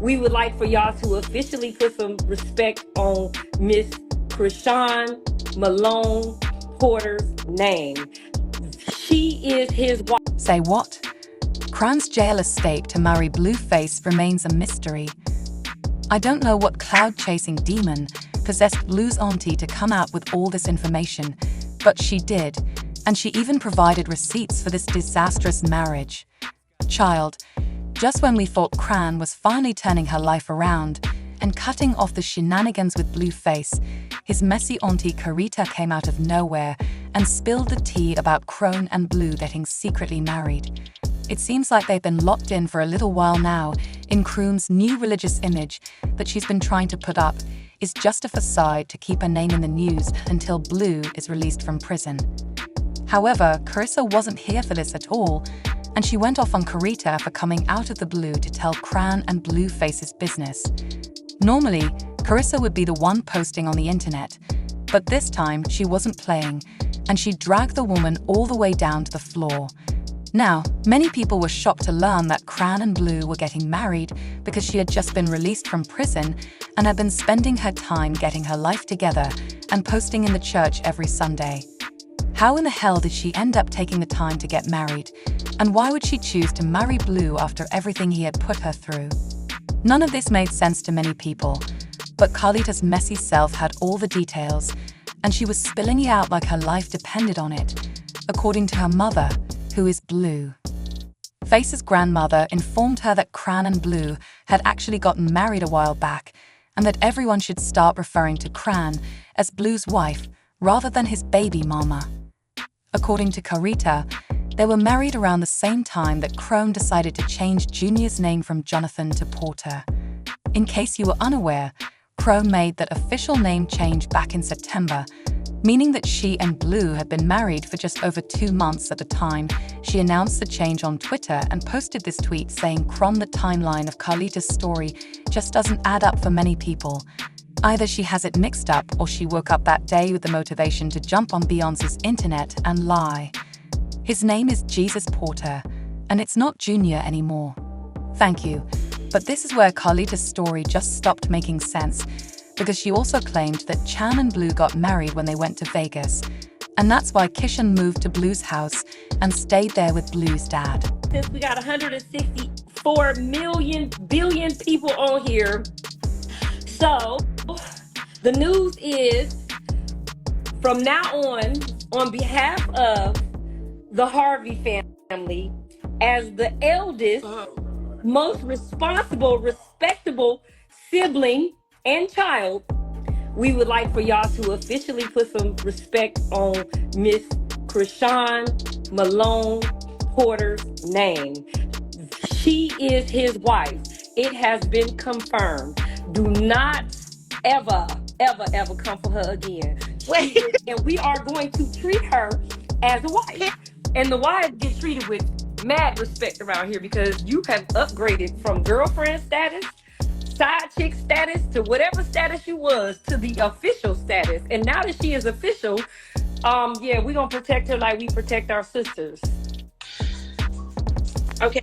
we would like for y'all to officially put some respect on Miss Chrisean Malone Porter's name. She is his wife. Say what? Cran's jail escape to marry Blueface remains a mystery. I don't know what cloud-chasing demon possessed Blue's auntie to come out with all this information, but she did, and she even provided receipts for this disastrous marriage. Child, just when we thought Cran was finally turning her life around and cutting off the shenanigans with Blueface, his messy auntie Karlissa came out of nowhere and spilled the tea about Chrisean and Blue getting secretly married. It seems like they've been locked in for a little while now, in Chrisean's new religious image that she's been trying to put up is just a facade to keep her name in the news until Blue is released from prison. However, Karlissa wasn't here for this at all, and she went off on Karlissa for coming out of the blue to tell Chrisean and Blueface's business. Normally, Karlissa would be the one posting on the internet, but this time she wasn't playing, and she dragged the woman all the way down to the floor. Now, many people were shocked to learn that Chrisean and Blue were getting married because she had just been released from prison and had been spending her time getting her life together and posting in the church every Sunday. How in the hell did she end up taking the time to get married? And why would she choose to marry Blue after everything he had put her through? None of this made sense to many people, but Karlissa's messy self had all the details, and she was spilling it out like her life depended on it, according to her mother, who is Blue. Face's grandmother informed her that Chrisean and Blue had actually gotten married a while back, and that everyone should start referring to Chrisean as Blue's wife rather than his baby mama. According to Karlissa, they were married around the same time that Chrisean decided to change Junior's name from Jonathan to Porter. In case you were unaware, Chrisean made that official name change back in September, meaning that she and Blue had been married for just over 2 months at the time she announced the change on Twitter and posted this tweet saying the timeline of Karlissa's story just doesn't add up for many people. Either she has it mixed up or she woke up that day with the motivation to jump on Beyonce's internet and lie. His name is Jesus Porter, and it's not Junior anymore. Thank you, but this is where Karlissa's story just stopped making sense, because she also claimed that Chan and Blue got married when they went to Vegas, and that's why Chrisean moved to Blue's house and stayed there with Blue's dad. Since we got 164 billion people on here, so the news is, from now on behalf of the Harvey family, as the eldest, most responsible, respectable sibling and child, we would like for y'all to officially put some respect on Miss Chrisean Malone Porter's name. She is his wife. It has been confirmed. Do not ever come for her again. And we are going to treat her as a wife. And the wives get treated with mad respect around here because you have upgraded from girlfriend status, side chick status, to whatever status you was, to the official status. And now that she is official, yeah, we're gonna protect her like we protect our sisters. Okay,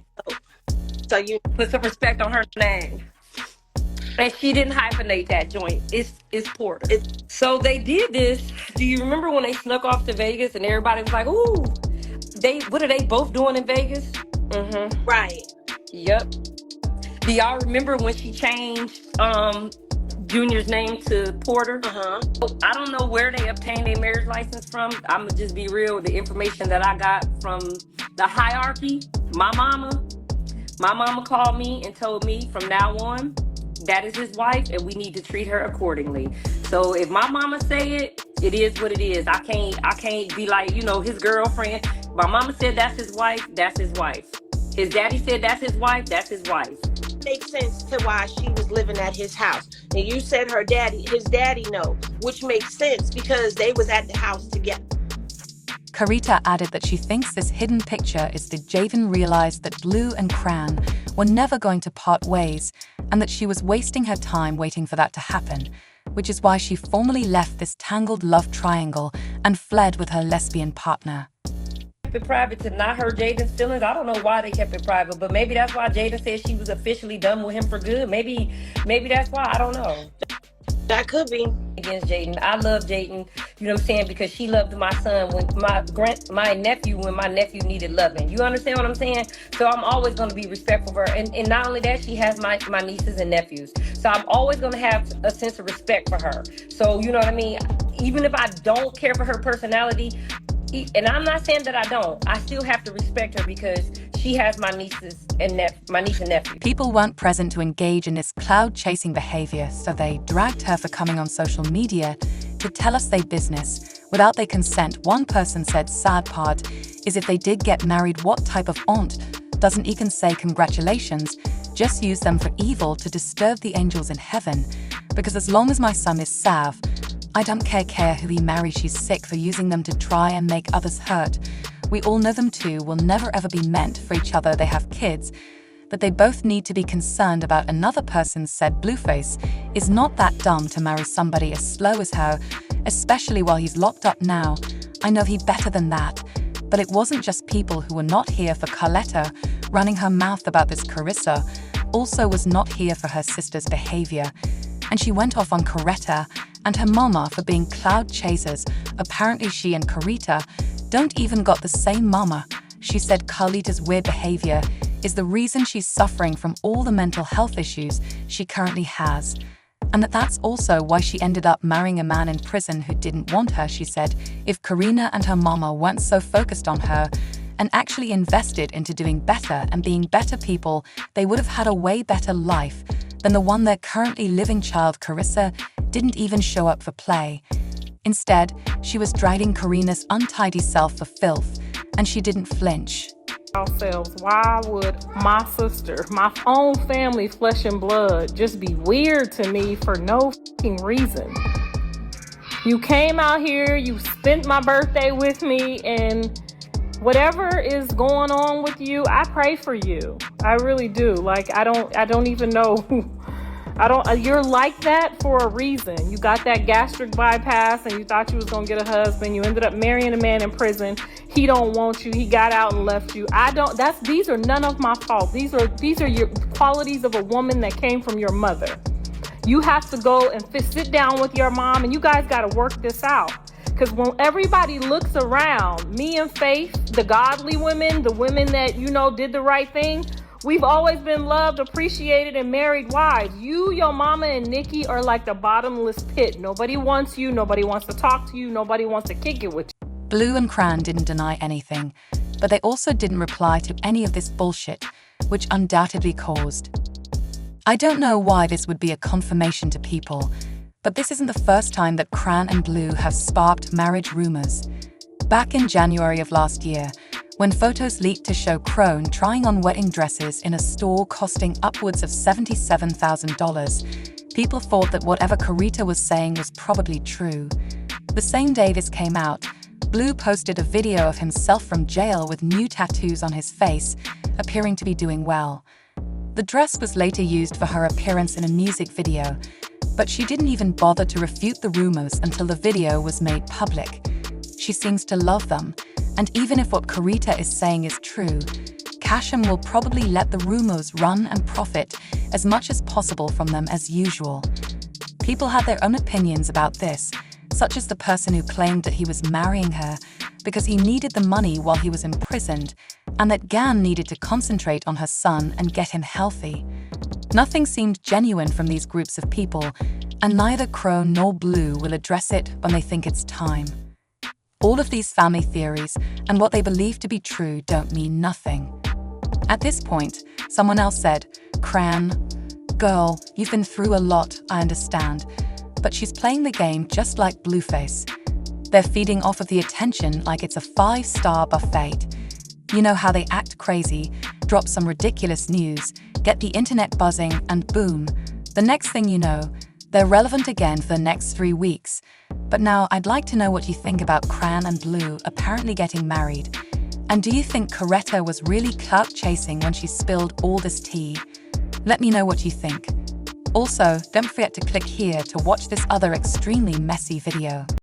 so you put some respect on her name. And she didn't hyphenate that joint. It's Porter. So they did this. Do you remember when they snuck off to Vegas and everybody was like, ooh, what are they both doing in Vegas? Mm-hmm. Right. Yep. Do y'all remember when she changed Junior's name to Porter? I don't know where they obtained their marriage license from. I'm gonna just be real. The information that I got from the hierarchy, my mama called me and told me from now on, that is his wife and we need to treat her accordingly. So if my mama say it, it is what it is. I can't be like, his girlfriend. My mama said that's his wife, that's his wife. His daddy said that's his wife, that's his wife. Makes sense to why she was living at his house. And you said his daddy know, which makes sense because they was at the house together. Karlissa added that she thinks this hidden picture is that Javen realized that Blue and Chrisean were never going to part ways and that she was wasting her time waiting for that to happen, which is why she formally left this tangled love triangle and fled with her lesbian partner. it private to not hurt Jaden's feelings. I don't know why they kept it private, but maybe that's why Jaden said she was officially done with him for good. Maybe that's why. I don't know. That could be. Against Jaden. I love Jaden, you know what I'm saying, because she loved my son when my nephew when my nephew needed loving. You understand what I'm saying? So I'm always going to be respectful of her. And not only that, she has my nieces and nephews. So I'm always going to have a sense of respect for her. So, you know what I mean? Even if I don't care for her personality, and I'm not saying that I don't, I still have to respect her because she has my niece and nephew. People weren't present to engage in this cloud-chasing behavior, so they dragged her for coming on social media to tell us their business without their consent. One person said, sad part is if they did get married, what type of aunt doesn't even say congratulations, just use them for evil to disturb the angels in heaven, because as long as my son is salve, I don't care who he marries, she's sick for using them to try and make others hurt. We all know them two will never ever be meant for each other. They have kids, but they both need to be concerned about another person, said Blueface is not that dumb to marry somebody as slow as her, especially while he's locked up now. I know he better than that. But it wasn't just people who were not here for Karlissa running her mouth about this. Karlissa also was not here for her sister's behavior, and she went off on Karlissa and her mama for being cloud chasers. Apparently she and Karlissa don't even got the same mama. She said Karlissa's weird behavior is the reason she's suffering from all the mental health issues she currently has, and that's also why she ended up marrying a man in prison who didn't want her. She said if Karina and her mama weren't so focused on her and actually invested into doing better and being better people, they would have had a way better life than the one they're currently living. Child Karlissa didn't even show up for play. Instead, she was dragging Karina's untidy self for filth, and she didn't flinch. Ourselves, why would my sister, my own family, flesh and blood, just be weird to me for no fucking reason? You came out here, you spent my birthday with me, and whatever is going on with you, I pray for you. I really do. Like, I don't even know. You're like that for a reason. You got that gastric bypass and you thought you was going to get a husband. You ended up marrying a man in prison. He don't want you. He got out and left you. These are none of my fault. These are your qualities of a woman that came from your mother. You have to go and sit down with your mom and you guys got to work this out. Because when everybody looks around, me and Faith, the godly women, the women that, did the right thing, we've always been loved, appreciated, and married wives. You, your mama, and Nikki are like the bottomless pit. Nobody wants you. Nobody wants to talk to you. Nobody wants to kick it with you. Blue and Cran didn't deny anything, but they also didn't reply to any of this bullshit, which undoubtedly caused. I don't know why this would be a confirmation to people, but this isn't the first time that Cran and Blue have sparked marriage rumors. Back in January of last year, when photos leaked to show Crone trying on wedding dresses in a store costing upwards of $77,000, people thought that whatever Karlissa was saying was probably true. The same day this came out, Blue posted a video of himself from jail with new tattoos on his face, appearing to be doing well. The dress was later used for her appearance in a music video, but she didn't even bother to refute the rumors until the video was made public. She seems to love them, and even if what Karlissa is saying is true, Cashem will probably let the rumors run and profit as much as possible from them as usual. People had their own opinions about this, such as the person who claimed that he was marrying her because he needed the money while he was imprisoned, and that Gan needed to concentrate on her son and get him healthy. Nothing seemed genuine from these groups of people, and neither Crow nor Blue will address it when they think it's time. All of these family theories and what they believe to be true don't mean nothing. At this point, someone else said, Cran, girl, you've been through a lot, I understand, but she's playing the game just like Blueface. They're feeding off of the attention like it's a 5-star buffet. You know how they act crazy, drop some ridiculous news, get the internet buzzing, and boom, the next thing you know, they're relevant again for the next 3 weeks. But now I'd like to know what you think about Cran and Blue apparently getting married. And do you think Karlissa was really clout chasing when she spilled all this tea? Let me know what you think. Also, don't forget to click here to watch this other extremely messy video.